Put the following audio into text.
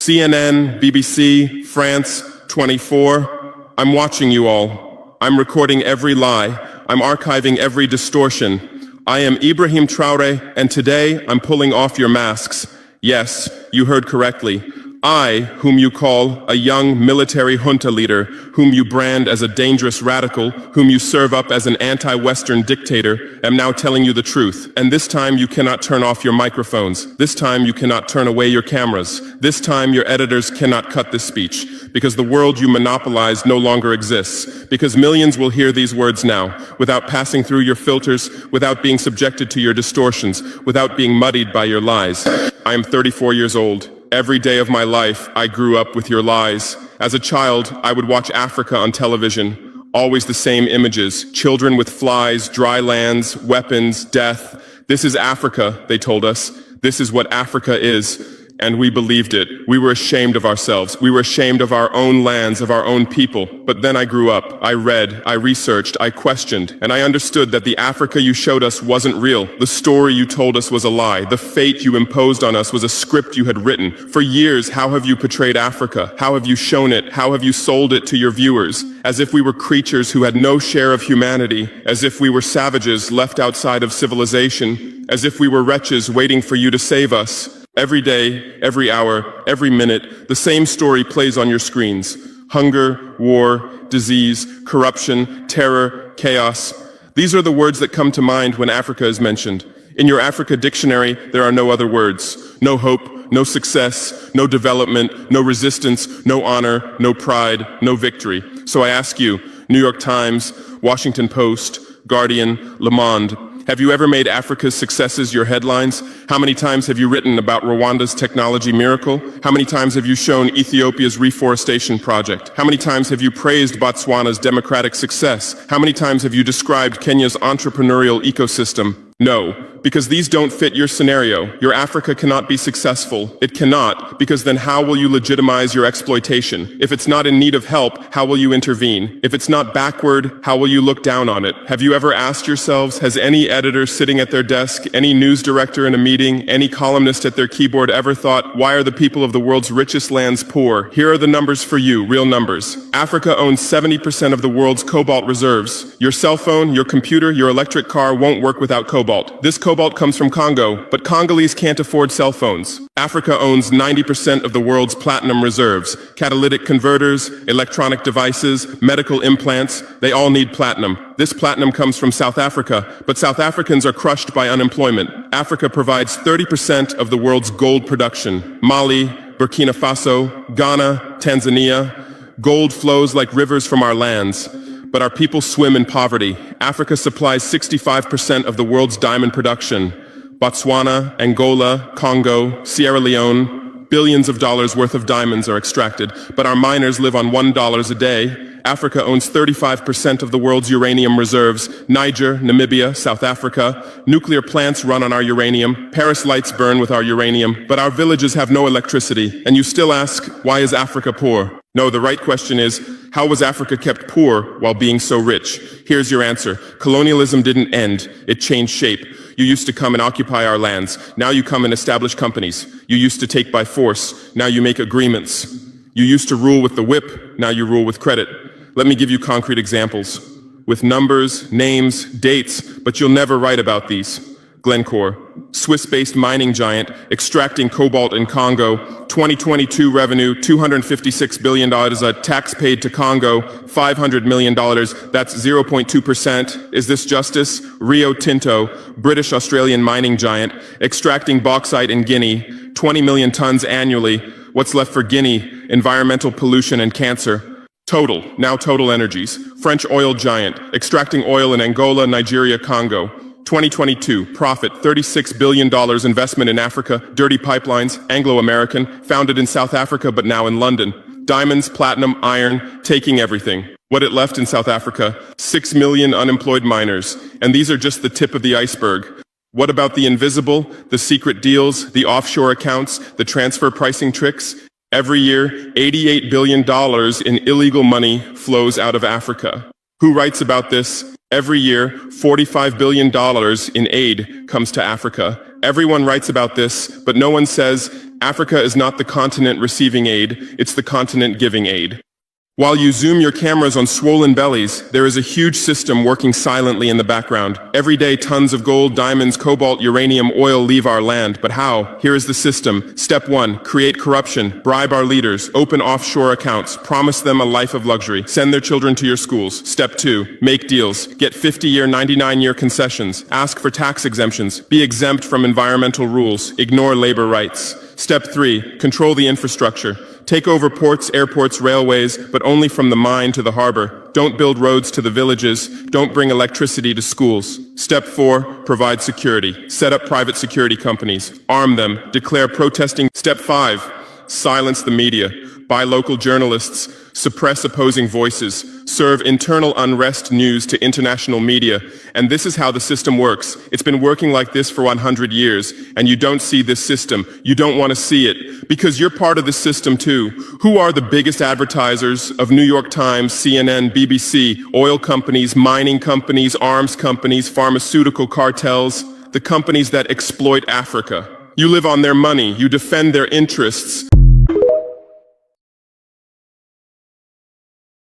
CNN, BBC, France, 24. I'm watching you all. I'm recording every lie. I'm archiving every distortion. I am Ibrahim Traore, and today I'm pulling off your masks. Yes, you heard correctly. I, whom you call a young military junta leader, whom you brand as a dangerous radical, whom you serve up as an anti-Western dictator, am now telling you the truth. And this time you cannot turn off your microphones. This time you cannot turn away your cameras. This time your editors cannot cut this speech, because the world you monopolize no longer exists. Because millions will hear these words now, without passing through your filters, without being subjected to your distortions, without being muddied by your lies. I am 34 years old. Every day of my life, I grew up with your lies. As a child, I would watch Africa on television. Always the same images. Children with flies, dry lands, weapons, death. This is Africa, they told us. This is what Africa is. And we believed it. We were ashamed of ourselves. We were ashamed of our own lands, of our own people. But then I grew up. I read, I researched, I questioned, and I understood that the Africa you showed us wasn't real. The story you told us was a lie. The fate you imposed on us was a script you had written. For years, how have you portrayed Africa? How have you shown it? How have you sold it to your viewers? As if we were creatures who had no share of humanity, as if we were savages left outside of civilization, as if we were wretches waiting for you to save us. Every day, every hour, every minute, the same story plays on your screens. Hunger, war, disease, corruption, terror, chaos. These are the words that come to mind when Africa is mentioned. In your Africa dictionary, there are no other words. No hope, no success, no development, no resistance, no honor, no pride, no victory. So I ask you, New York Times, Washington Post, Guardian, Le Monde, have you ever made Africa's successes your headlines? How many times have you written about Rwanda's technology miracle? How many times have you shown Ethiopia's reforestation project? How many times have you praised Botswana's democratic success? How many times have you described Kenya's entrepreneurial ecosystem? No, because these don't fit your scenario. Your Africa cannot be successful. It cannot, because then how will you legitimize your exploitation? If it's not in need of help, how will you intervene? If it's not backward, how will you look down on it? Have you ever asked yourselves, has any editor sitting at their desk, any news director in a meeting, any columnist at their keyboard ever thought, why are the people of the world's richest lands poor? Here are the numbers for you, real numbers. Africa owns 70% of the world's cobalt reserves. Your cell phone, your computer, your electric car won't work without cobalt. This cobalt comes from Congo, but Congolese can't afford cell phones. Africa owns 90% of the world's platinum reserves. Catalytic converters, electronic devices, medical implants, they all need platinum. This platinum comes from South Africa, but South Africans are crushed by unemployment. Africa provides 30% of the world's gold production. Mali, Burkina Faso, Ghana, Tanzania. Gold flows like rivers from our lands. But our people swim in poverty. Africa supplies 65% of the world's diamond production. Botswana, Angola, Congo, Sierra Leone, billions of dollars worth of diamonds are extracted, but our miners live on $1 a day. Africa owns 35% of the world's uranium reserves. Niger, Namibia, South Africa. Nuclear plants run on our uranium. Paris lights burn with our uranium, but our villages have no electricity. And you still ask, why is Africa poor? No, the right question is, how was Africa kept poor while being so rich? Here's your answer. Colonialism didn't end. It changed shape. You used to come and occupy our lands. Now you come and establish companies. You used to take by force. Now you make agreements. You used to rule with the whip. Now you rule with credit. Let me give you concrete examples. With numbers, names, dates, but you'll never write about these. Glencore, Swiss-based mining giant, extracting cobalt in Congo. 2022 revenue, $256 billion. Tax paid to Congo, $500 million. That's 0.2%. Is this justice? Rio Tinto, British-Australian mining giant, extracting bauxite in Guinea, 20 million tons annually. What's left for Guinea? Environmental pollution and cancer. Total, now Total Energies, French oil giant, extracting oil in Angola, Nigeria, Congo. 2022, profit, $36 billion investment in Africa, dirty pipelines, Anglo-American, founded in South Africa but now in London. Diamonds, platinum, iron, taking everything. What it left in South Africa, 6 million unemployed miners. And these are just the tip of the iceberg. What about the invisible, the secret deals, the offshore accounts, the transfer pricing tricks? Every year, $88 billion in illegal money flows out of Africa. Who writes about this? Every year, $45 billion in aid comes to Africa. Everyone writes about this, but no one says Africa is not the continent receiving aid, it's the continent giving aid. While you zoom your cameras on swollen bellies, there is a huge system working silently in the background. Every day, tons of gold, diamonds, cobalt, uranium, oil leave our land. But how? Here is the system. Step 1, create corruption, bribe our leaders, open offshore accounts, promise them a life of luxury, send their children to your schools. Step 2, make deals, get 50-year, 99-year concessions, ask for tax exemptions, be exempt from environmental rules, ignore labor rights. Step 3, control the infrastructure. Take over ports, airports, railways, but only from the mine to the harbor. Don't build roads to the villages. Don't bring electricity to schools. Step 4, provide security. Set up private security companies. Arm them. Declare protesting. Step 5, silence the media. Buy local journalists. Suppress opposing voices. Serve internal unrest news to international media. And this is how the system works. It's been working like this for 100 years, and you don't see this system. You don't want to see it, because you're part of the system too. Who are the biggest advertisers of New York Times, CNN, BBC, oil companies, mining companies, arms companies, pharmaceutical cartels, the companies that exploit Africa? You live on their money, you defend their interests,